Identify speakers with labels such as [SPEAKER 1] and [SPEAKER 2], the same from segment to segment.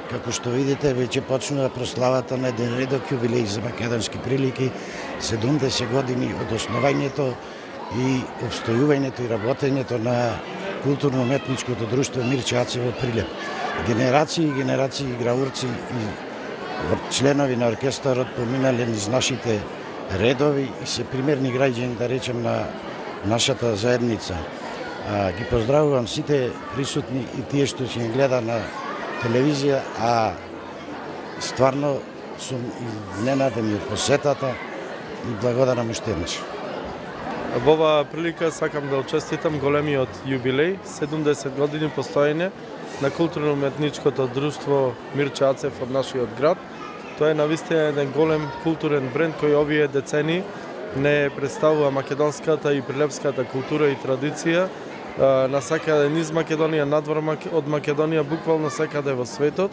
[SPEAKER 1] како што видите, веќе почнува прославата на еден редок јубилеј за македонски прилики, 70 години од основањето и обстојувањето и работењето на културно-уметничкото друштво Мирче Аце во Прилеп. Генерации и генерации играурци и членови на оркестарот поминале низ нашите редови и се примерни граѓани, да речем, на нашата заедница. Ги поздравувам сите присутни и тие што ќе ги гледа на телевизија, а стварно сум изненаден од посетата и благодарам уште еднаш.
[SPEAKER 2] Во оваа прилика сакам да учеститам големиот јубилеј, 70 години постоење на културно-уметничкото друштво Мирче Ацев од нашиот град. Тоа е навистина еден голем културен бренд кој овие децени не представува македонската и прилепската култура и традиција насакаде низ Македонија, надвор од Македонија, буквално секаде во светот.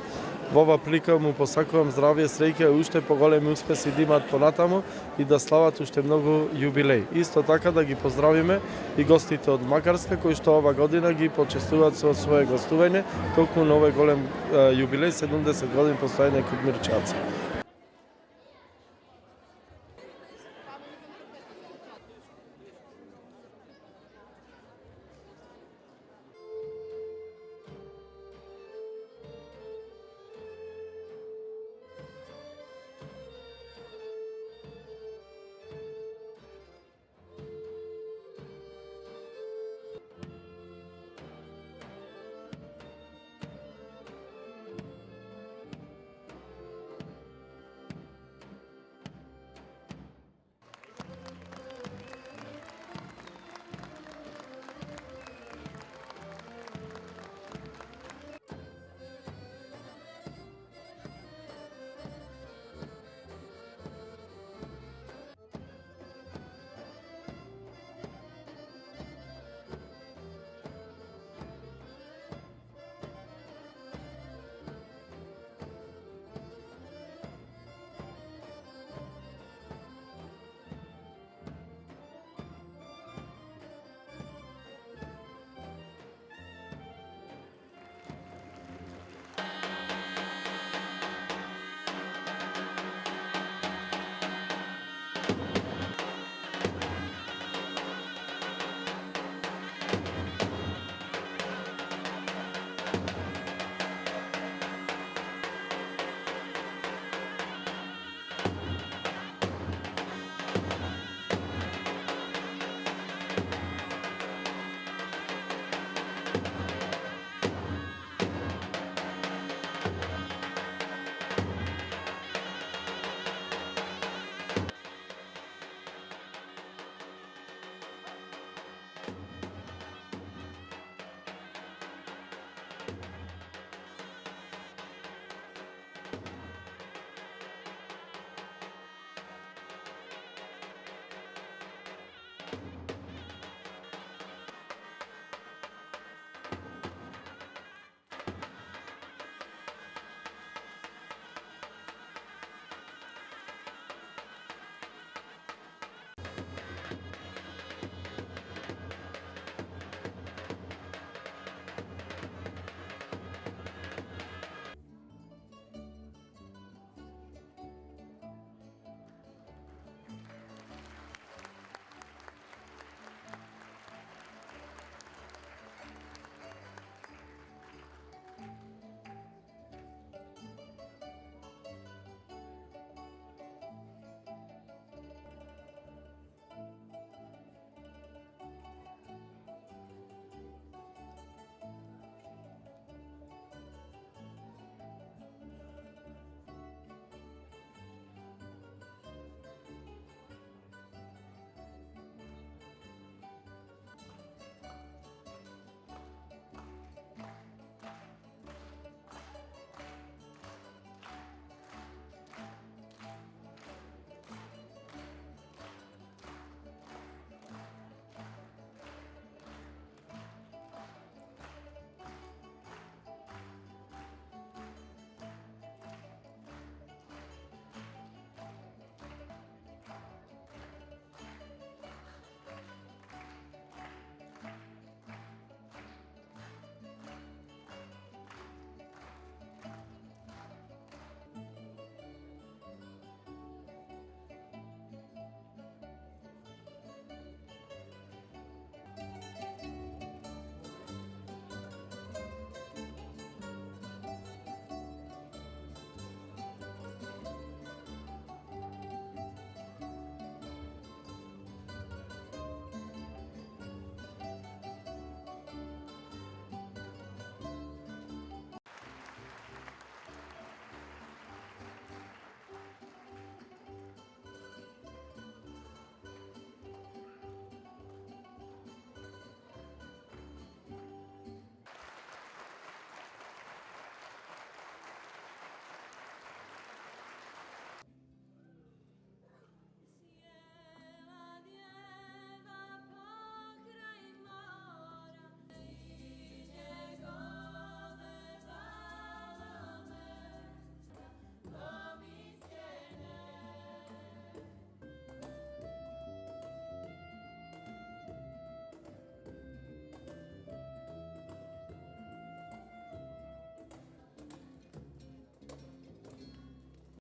[SPEAKER 2] Во оваа прилика му посакувам здравје, среќа и уште поголеми успеси да имаат понатаму и да слават уште многу јубилеи. Исто така да ги поздравиме и гостите од Макарска кои што ова година ги почестуваат со свое гостување токму на овој голем јубилеј, 70 години постоење код Мирче Аце.